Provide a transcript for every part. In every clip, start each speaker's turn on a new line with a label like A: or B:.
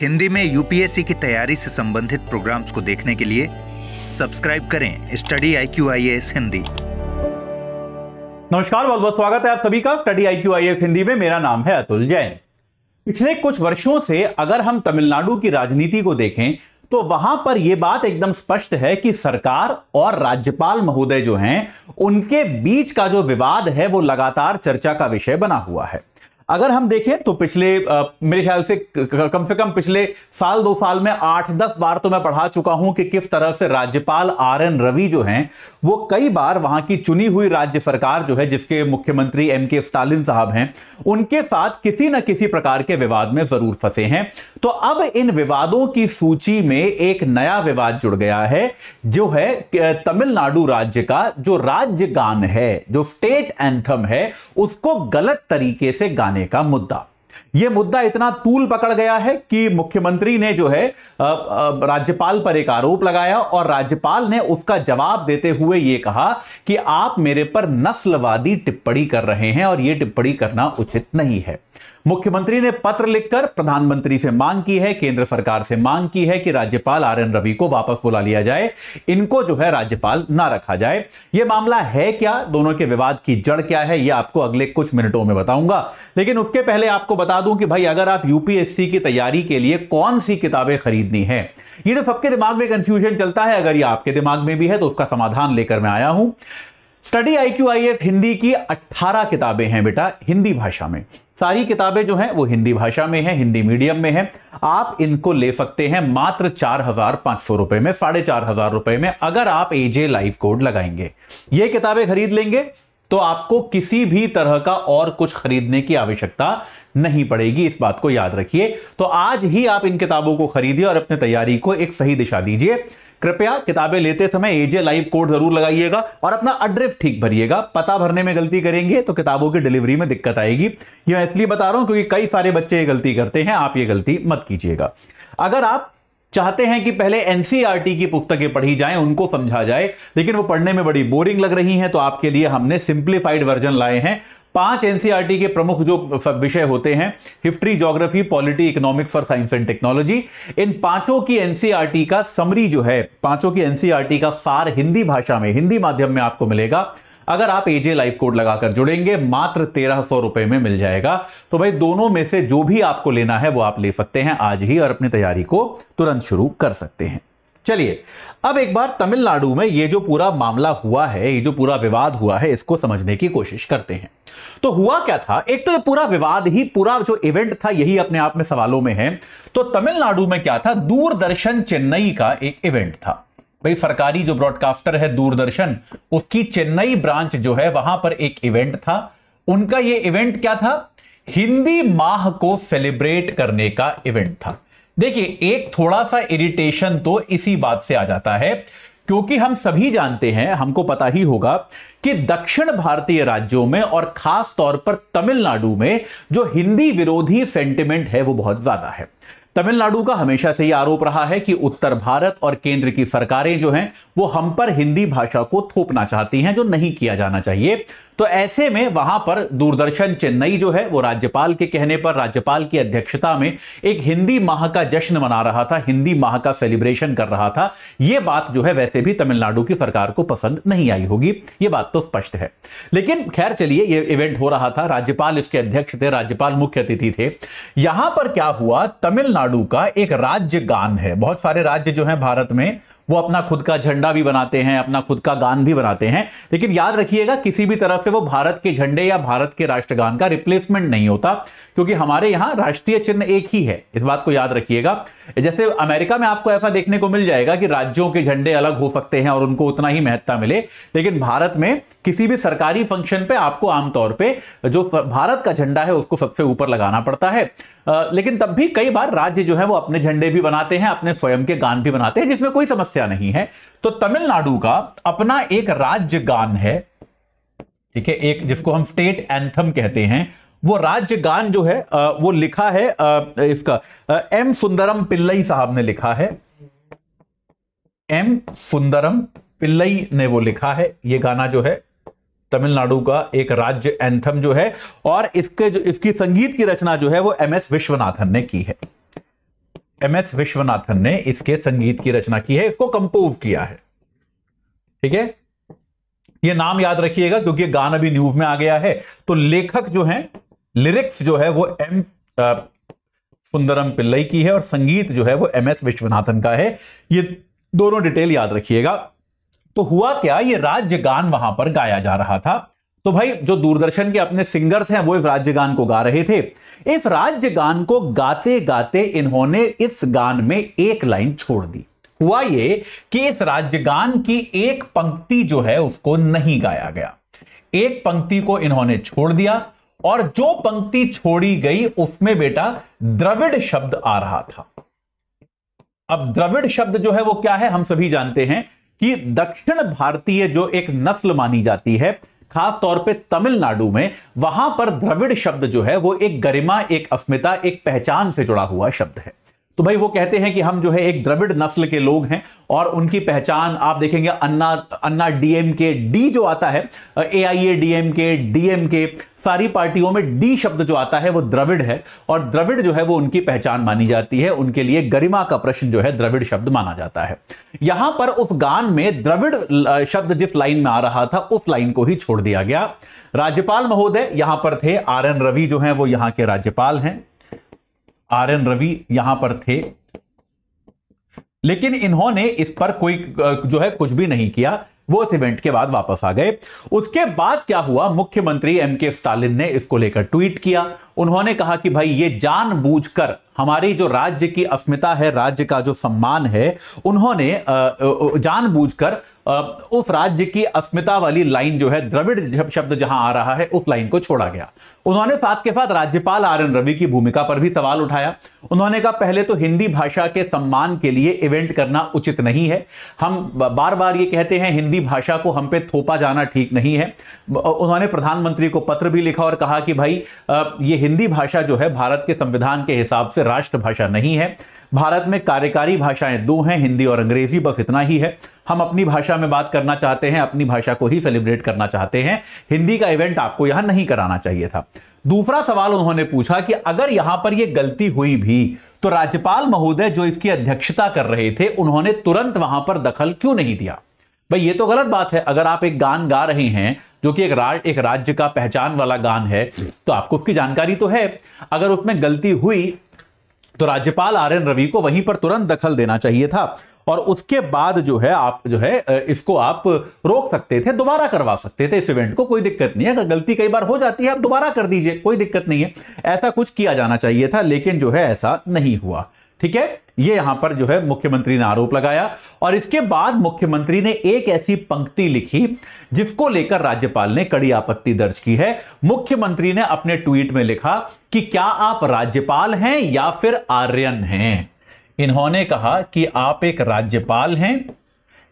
A: हिंदी में यूपीएससी की तैयारी से संबंधित प्रोग्राम्स को देखने के लिए सब्सक्राइब करें स्टडी IQ IAS हिंदी।
B: नमस्कार, बहुत बहुत स्वागत है आप सभी का स्टडी IQ IAS हिंदी में। मेरा नाम है अतुल जैन। पिछले कुछ वर्षों से अगर हम तमिलनाडु की राजनीति को देखें तो वहां पर यह बात एकदम स्पष्ट है कि सरकार और राज्यपाल महोदय जो हैं उनके बीच का जो विवाद है वो लगातार चर्चा का विषय बना हुआ है। अगर हम देखें तो पिछले मेरे ख्याल से कम पिछले साल 2 साल में 8-10 बार तो मैं पढ़ा चुका हूं कि किस तरह से राज्यपाल RN रवि जो हैं वो कई बार वहां की चुनी हुई राज्य सरकार जो है जिसके मुख्यमंत्री MK स्टालिन साहब हैं उनके साथ किसी न किसी प्रकार के विवाद में जरूर फंसे हैं। तो अब इन विवादों की सूची में एक नया विवाद जुड़ गया है जो है तमिलनाडु राज्य का जो राज्य गान है, जो स्टेट एंथम है, उसको गलत तरीके से गाने का मुद्दा। यह मुद्दा इतना तूल पकड़ गया है कि मुख्यमंत्री ने जो है राज्यपाल पर एक आरोप लगाया और राज्यपाल ने उसका जवाब देते हुए यह कहा कि आप मेरे पर नस्लवादी टिप्पणी कर रहे हैं और यह टिप्पणी करना उचित नहीं है। मुख्यमंत्री ने पत्र लिखकर प्रधानमंत्री से मांग की है, केंद्र सरकार से मांग की है कि राज्यपाल RN रवि को वापस बुला लिया जाए, इनको जो है राज्यपाल ना रखा जाए। यह मामला है क्या, दोनों के विवाद की जड़ क्या है, यह आपको अगले कुछ मिनटों में बताऊंगा। लेकिन उसके पहले आपको बता दूं कि भाई अगर आप यूपीएससी की तैयारी के लिए कौन सी किताबें खरीदनी है, ये तो सबके दिमाग में कंफ्यूजन चलता है। अगर ये आपके दिमाग में भी है तो उसका समाधान लेकर मैं आया हूं। स्टडी IQ IAS हिंदी की 18 किताबें हैं बेटा, हिंदी भाषा में। सारी किताबें जो हैं वो हिंदी भाषा में हैं, हिंदी मीडियम में हैं। आप इनको ले सकते हैं मात्र 4,500 रुपए में, 4,500 रुपए में, अगर आप AJ लाइव कोड लगाएंगे। ये किताबें खरीद लेंगे तो आपको किसी भी तरह का और कुछ खरीदने की आवश्यकता नहीं पड़ेगी, इस बात को याद रखिए। तो आज ही आप इन किताबों को खरीदिए और अपनी तैयारी को एक सही दिशा दीजिए। कृपया किताबें लेते समय AJ लाइव कोड जरूर लगाइएगा और अपना एड्रेस ठीक भरिएगा। पता भरने में गलती करेंगे तो किताबों की डिलीवरी में दिक्कत आएगी। यह मैं इसलिए बता रहा हूं क्योंकि कई सारे बच्चे ये गलती करते हैं, आप ये गलती मत कीजिएगा। अगर आप चाहते हैं कि पहले NCERT की पुस्तकें पढ़ी जाएं, उनको समझा जाए, लेकिन वो पढ़ने में बड़ी बोरिंग लग रही हैं, तो आपके लिए हमने सिंप्लीफाइड वर्जन लाए हैं। 5 NCERT के प्रमुख जो विषय होते हैं, हिस्ट्री, ज्योग्राफी, पॉलिटी, इकोनॉमिक्स और साइंस एंड टेक्नोलॉजी, इन पांचों की NCERT का समरी जो है, पांचों की NCERT का सार हिंदी भाषा में, हिंदी माध्यम में आपको मिलेगा। अगर आप AJ लाइव कोड लगाकर जुड़ेंगे मात्र 1,300 रुपए में मिल जाएगा। तो भाई दोनों में से जो भी आपको लेना है वो आप ले सकते हैं आज ही और अपनी तैयारी को तुरंत शुरू कर सकते हैं। चलिए अब एक बार तमिलनाडु में ये जो पूरा मामला हुआ है, ये जो पूरा विवाद हुआ है, इसको समझने की कोशिश करते हैं। तो हुआ क्या था, एक तो ये पूरा विवाद ही, पूरा जो इवेंट था यही अपने आप में सवालों में है। तो तमिलनाडु में क्या था, दूरदर्शन चेन्नई का एक इवेंट था। भाई सरकारी जो ब्रॉडकास्टर है दूरदर्शन, उसकी चेन्नई ब्रांच जो है वहां पर एक इवेंट था। उनका ये इवेंट क्या था, हिंदी माह को सेलिब्रेट करने का इवेंट था। देखिए एक थोड़ा सा इरिटेशन तो इसी बात से आ जाता है क्योंकि हम सभी जानते हैं, हमको पता ही होगा कि दक्षिण भारतीय राज्यों में और खास तौर पर तमिलनाडु में जो हिंदी विरोधी सेंटिमेंट है वो बहुत ज्यादा है। तमिलनाडु का हमेशा से यह आरोप रहा है कि उत्तर भारत और केंद्र की सरकारें जो हैं वो हम पर हिंदी भाषा को थोपना चाहती हैं, जो नहीं किया जाना चाहिए। तो ऐसे में वहां पर दूरदर्शन चेन्नई जो है वो राज्यपाल के कहने पर, राज्यपाल की अध्यक्षता में एक हिंदी माह का जश्न मना रहा था, हिंदी माह का सेलिब्रेशन कर रहा था। यह बात जो है वैसे भी तमिलनाडु की सरकार को पसंद नहीं आई होगी, यह बात तो स्पष्ट है। लेकिन खैर चलिए, यह इवेंट हो रहा था, राज्यपाल इसके अध्यक्ष थे, राज्यपाल मुख्य अतिथि थे। यहां पर क्या हुआ, तमिलनाडु का एक राज्य गान है। बहुत सारे राज्य जो हैं भारत में वो अपना खुद का झंडा भी बनाते हैं, अपना खुद का गान भी बनाते हैं, लेकिन याद रखिएगा किसी भी तरह से वो भारत के झंडे या भारत के राष्ट्रगान का रिप्लेसमेंट नहीं होता, क्योंकि हमारे यहां राष्ट्रीय चिन्ह एक ही है, इस बात को याद रखिएगा। जैसे अमेरिका में आपको ऐसा देखने को मिल जाएगा कि राज्यों के झंडे अलग हो सकते हैं और उनको उतना ही महत्ता मिले, लेकिन भारत में किसी भी सरकारी फंक्शन पे आपको आमतौर पे जो भारत का झंडा है उसको सबसे ऊपर लगाना पड़ता है। लेकिन तब भी कई बार राज्य जो है वो अपने झंडे भी बनाते हैं, अपने स्वयं के गान भी बनाते हैं, जिसमें कोई समस्या नहीं है। तो तमिलनाडु का अपना एक राज्य गान है, ठीक है, एक जिसको हम स्टेट एंथम कहते हैं। वो राज्य गान जो है वो लिखा है इसका M सुंदरम पिल्लई साहब ने लिखा है। M सुंदरम पिल्लई ने वो लिखा है ये गाना जो है तमिलनाडु का एक राज्य एंथम जो है, और इसकी संगीत की रचना जो है वो MS विश्वनाथन ने की है। MS विश्वनाथन ने इसके संगीत की रचना की है, इसको कंपोज किया है। ठीक है, ये नाम याद रखिएगा क्योंकि ये गाना भी न्यूज में आ गया है। तो लेखक जो है, लिरिक्स जो है वो M सुंदरम पिल्लई की है और संगीत जो है वो MS विश्वनाथन का है। ये दोनों डिटेल याद रखिएगा। तो हुआ क्या, ये राज्य गान वहां पर गाया जा रहा था। तो भाई जो दूरदर्शन के अपने सिंगर्स हैं वो इस राज्य गान को गा रहे थे। इस राज्य गान को गाते गाते इन्होंने इस गान में एक लाइन छोड़ दी। हुआ ये कि इस राज्य गान की एक पंक्ति जो है उसको नहीं गाया गया, एक पंक्ति को इन्होंने छोड़ दिया और जो पंक्ति छोड़ी गई उसमें बेटा द्रविड़ शब्द आ रहा था। अब द्रविड़ शब्द जो है वो क्या है, हम सभी जानते हैं कि दक्षिण भारतीय जो एक नस्ल मानी जाती है, खास तौर पे तमिलनाडु में, वहां पर द्रविड़ शब्द जो है वो एक गरिमा, एक अस्मिता, एक पहचान से जुड़ा हुआ शब्द है। तो भाई वो कहते हैं कि हम जो है एक द्रविड़ नस्ल के लोग हैं और उनकी पहचान आप देखेंगे अन्ना डीएमके, डी जो आता है, AIADMK, DMK, सारी पार्टियों में डी शब्द जो आता है वो द्रविड़ है और द्रविड़ जो है वो उनकी पहचान मानी जाती है। उनके लिए गरिमा का प्रश्न जो है द्रविड़ शब्द माना जाता है। यहां पर उस गान में द्रविड़ शब्द जिस लाइन में आ रहा था उस लाइन को ही छोड़ दिया गया। राज्यपाल महोदय यहां पर थे, RN रवि जो है वो यहां के राज्यपाल हैं, RN रवि यहां पर थे, लेकिन इन्होंने इस पर कोई जो है कुछ भी नहीं किया। वो इस इवेंट के बाद वापस आ गए। उसके बाद क्या हुआ, मुख्यमंत्री MK स्टालिन ने इसको लेकर ट्वीट किया। उन्होंने कहा कि भाई ये जानबूझकर हमारी जो राज्य की अस्मिता है, राज्य का जो सम्मान है, उन्होंने जानबूझकर उस राज्य की अस्मिता वाली लाइन जो है, द्रविड़ शब्द जहां आ रहा है, उस लाइन को छोड़ा गया। उन्होंने साथ के साथ राज्यपाल RN रवि की भूमिका पर भी सवाल उठाया। उन्होंने कहा पहले तो हिंदी भाषा के सम्मान के लिए इवेंट करना उचित नहीं है। हम बार बार ये कहते हैं हिंदी भाषा को हम पे थोपा जाना ठीक नहीं है। उन्होंने प्रधानमंत्री को पत्र भी लिखा और कहा कि भाई ये हिंदी भाषा जो है भारत के संविधान के हिसाब से राष्ट्रभाषा नहीं है। भारत में कार्यकारी भाषाएं दो हैं, हिंदी और अंग्रेजी, बस इतना ही है। हम अपनी भाषा में बात करना चाहते हैं, अपनी भाषा को ही सेलिब्रेट करना चाहते हैं। हिंदी का इवेंट आपको यहां नहीं कराना चाहिए था। दूसरा सवाल उन्होंने पूछा कि अगर यहां पर यह गलती हुई भी तो राज्यपाल महोदय जो इसकी अध्यक्षता कर रहे थे, उन्होंने तुरंत वहां पर दखल क्यों नहीं दिया। भाई ये तो गलत बात है। अगर आप एक गान गा रहे हैं जो कि एक राज्य का पहचान वाला गान है, तो आपको उसकी जानकारी तो है। अगर उसमें गलती हुई तो राज्यपाल RN रवि को वहीं पर तुरंत दखल देना चाहिए था और उसके बाद जो है आप जो है इसको आप रोक सकते थे, दोबारा करवा सकते थे इस इवेंट को। कोई दिक्कत नहीं है, अगर गलती कई बार हो जाती है आप दोबारा कर दीजिए, कोई दिक्कत नहीं है। ऐसा कुछ किया जाना चाहिए था, लेकिन जो है ऐसा नहीं हुआ। ठीक है, ये यहां पर जो है मुख्यमंत्री ने आरोप लगाया और इसके बाद मुख्यमंत्री ने एक ऐसी पंक्ति लिखी जिसको लेकर राज्यपाल ने कड़ी आपत्ति दर्ज की है। मुख्यमंत्री ने अपने ट्वीट में लिखा कि क्या आप राज्यपाल हैं या फिर आर्यन हैं। इन्होंने कहा कि आप एक राज्यपाल हैं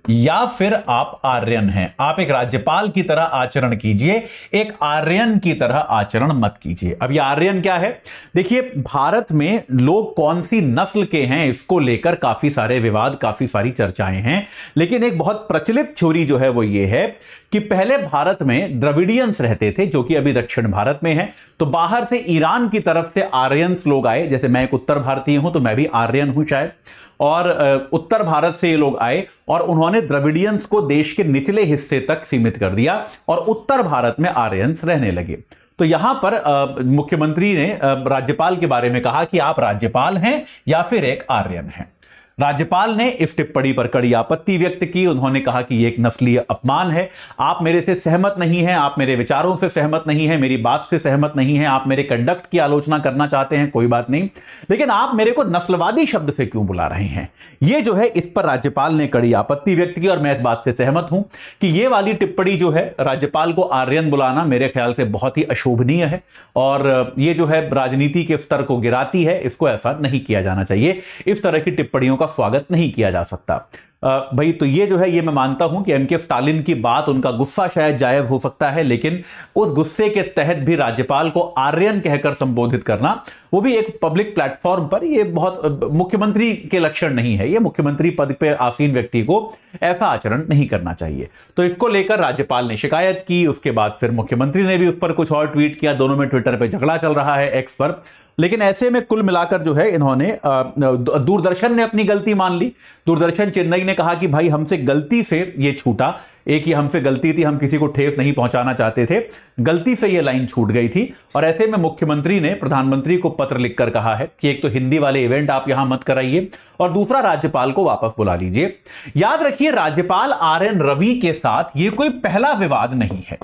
B: या फिर आप आर्यन हैं। आप एक राज्यपाल की तरह आचरण कीजिए, एक आर्यन की तरह आचरण मत कीजिए। अब ये आर्यन क्या है, देखिए भारत में लोग कौन सी नस्ल के हैं इसको लेकर काफी सारे विवाद, काफी सारी चर्चाएं हैं। लेकिन एक बहुत प्रचलित थ्योरी जो है वो ये है कि पहले भारत में द्रविडियंस रहते थे जो कि अभी दक्षिण भारत में है। तो बाहर से ईरान की तरफ से आर्यंस लोग आए, जैसे मैं एक उत्तर भारतीय हूं तो मैं भी आर्यन हूं शायद, और उत्तर भारत से ये लोग आए और उन्होंने द्रविडियंस को देश के निचले हिस्से तक सीमित कर दिया और उत्तर भारत में आर्यंस रहने लगे। तो यहां पर मुख्यमंत्री ने राज्यपाल के बारे में कहा कि आप राज्यपाल हैं या फिर एक आर्यन हैं। राज्यपाल ने इस टिप्पणी पर कड़ी आपत्ति व्यक्त की। उन्होंने कहा कि यह एक नस्लीय अपमान है, आप मेरे से सहमत नहीं हैं, आप मेरे विचारों से सहमत नहीं हैं, मेरी बात से सहमत नहीं हैं, आप मेरे कंडक्ट की आलोचना करना चाहते हैं, कोई बात नहीं, लेकिन आप मेरे को नस्लवादी शब्द से क्यों बुला रहे हैं। यह जो है इस पर राज्यपाल ने कड़ी आपत्ति व्यक्त की और मैं इस बात से सहमत हूं कि यह वाली टिप्पणी जो है, राज्यपाल को आर्यन बुलाना मेरे ख्याल से बहुत ही अशोभनीय है और यह जो है राजनीति के स्तर को गिराती है। इसको ऐसा नहीं किया जाना चाहिए, इस तरह की टिप्पणियों का स्वागत नहीं किया जा सकता। भाई तो ये जो है, ये मैं मानता हूं कि MK स्टालिन की बात, उनका गुस्सा शायद जायज हो सकता है, लेकिन उस गुस्से के तहत भी राज्यपाल को आर्यन कहकर संबोधित करना वो भी एक पब्लिक प्लेटफॉर्म पर। ये बहुत मुख्यमंत्री के लक्षण नहीं है, ये मुख्यमंत्री पद पे आसीन व्यक्ति को ऐसा आचरण नहीं करना चाहिए। तो इसको लेकर राज्यपाल ने शिकायत की, उसके बाद फिर मुख्यमंत्री ने भी उस पर कुछ और ट्वीट किया, दोनों में ट्विटर पे झगड़ा चल रहा है, एक्स पर। लेकिन ऐसे में कुल मिलाकर जो है इन्होंने दूरदर्शन ने अपनी गलती मान ली। दूरदर्शन चेन्नई ने कहा कि भाई हमसे गलती से ये छूटा, एक ही हमसे गलती थी, हम किसी को ठेस नहीं पहुंचाना चाहते थे, गलती से ये लाइन छूट गई थी। और ऐसे में मुख्यमंत्री ने प्रधानमंत्री को पत्र लिखकर कहा है कि एक तो हिंदी वाले इवेंट आप यहां मत कराइए और दूसरा राज्यपाल को वापस बुला लीजिए। याद रखिए, राज्यपाल आर.एन. रवि के साथ ये कोई पहला विवाद नहीं है।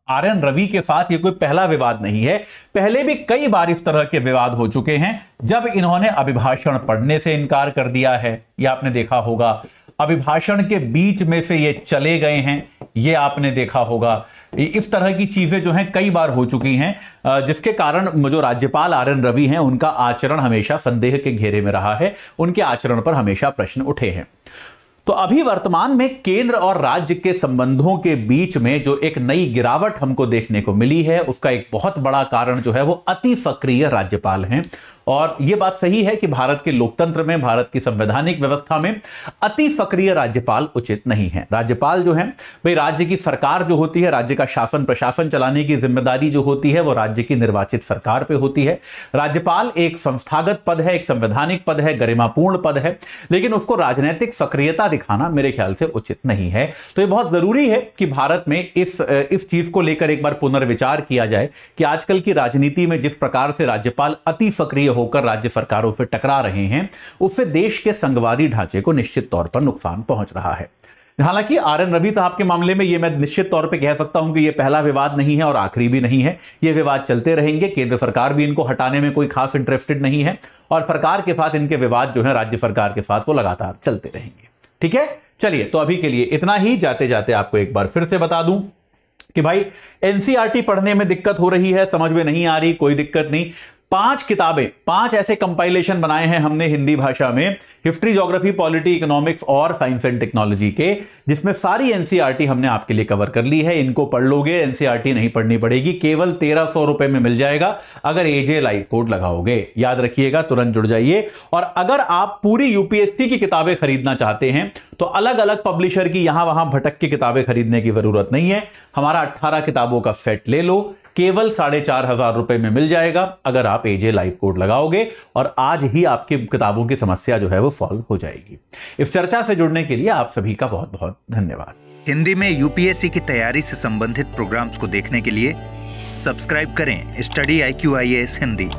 B: आर.एन. रवि के साथ ये कोई पहला विवाद नहीं है, पहले भी कई बार इस तरह के विवाद हो चुके हैं जब इन्होंने अभिभाषण पढ़ने से इनकार कर दिया है, ये आपने देखा होगा। अभिभाषण के बीच में से ये चले गए हैं, ये आपने देखा होगा। इस तरह की चीजें जो हैं कई बार हो चुकी हैं, जिसके कारण जो राज्यपाल आर.एन. रवि हैं उनका आचरण हमेशा संदेह के घेरे में रहा है, उनके आचरण पर हमेशा प्रश्न उठे हैं। तो अभी वर्तमान में केंद्र और राज्य के संबंधों के बीच में जो एक नई गिरावट हमको देखने को मिली है, उसका एक बहुत बड़ा कारण जो है वो अति सक्रिय राज्यपाल हैं। और यह बात सही है कि भारत के लोकतंत्र में, भारत की संवैधानिक व्यवस्था में अति सक्रिय राज्यपाल उचित नहीं है। राज्यपाल जो है भाई, राज्य की सरकार जो होती है, राज्य का शासन प्रशासन चलाने की जिम्मेदारी जो होती है वो राज्य की निर्वाचित सरकार पे होती है। राज्यपाल एक संस्थागत पद है, एक संवैधानिक पद है, गरिमापूर्ण पद है, लेकिन उसको राजनीतिक सक्रियता दिखाना मेरे ख्याल से उचित नहीं है। तो ये बहुत जरूरी है कि भारत में इस चीज को लेकर एक बार पुनर्विचार किया जाए कि आजकल की राजनीति में जिस प्रकार से राज्यपाल अति सक्रिय होकर राज्य सरकारों से टकरा रहे हैं, उससे देश के संघवादी ढांचे को निश्चित तौर पर नुकसान पहुंच रहा है। हालांकि आर.एन. रवि साहब के मामले में ये मैं निश्चित तौर पे कह सकता हूं कि ये पहला विवाद नहीं है और आखिरी भी नहीं है। ये विवाद चलते रहेंगे, केंद्र सरकार भी इनको हटाने में कोई खास इंटरेस्टेड नहीं है और सरकार के साथ इनके विवाद जो है राज्य सरकार के साथ वो लगातार चलते रहेंगे। ठीक है, चलिए तो अभी के लिए इतना ही। जाते जाते आपको एक बार फिर से बता दूं कि भाई एनसीईआरटी पढ़ने में दिक्कत हो रही है, समझ में नहीं आ रही, कोई दिक्कत नहीं। 5 किताबें, 5 ऐसे कंपाइलेशन बनाए हैं हमने हिंदी भाषा में, हिस्ट्री, ज्योग्राफी, पॉलिटी, इकोनॉमिक्स और साइंस एंड टेक्नोलॉजी के, जिसमें सारी एनसीईआरटी हमने आपके लिए कवर कर ली है। इनको पढ़ लोगे, एनसीईआरटी नहीं पढ़नी पड़ेगी, केवल 1300 रुपए में मिल जाएगा अगर एजे लाइव कोड लगाओगे। याद रखिएगा, तुरंत जुड़ जाइए। और अगर आप पूरी यूपीएससी की किताबें खरीदना चाहते हैं तो अलग अलग पब्लिशर की यहां वहां भटक के किताबें खरीदने की जरूरत नहीं है। हमारा 18 किताबों का सेट ले लो, केवल 4500 रुपए में मिल जाएगा अगर आप एजे लाइव कोड लगाओगे, और आज ही आपकी किताबों की समस्या जो है वो सॉल्व हो जाएगी। इस चर्चा से जुड़ने के लिए आप सभी का बहुत बहुत धन्यवाद।
A: हिंदी में यूपीएससी की तैयारी से संबंधित प्रोग्राम्स को देखने के लिए सब्सक्राइब करें स्टडी IQ IAS हिंदी।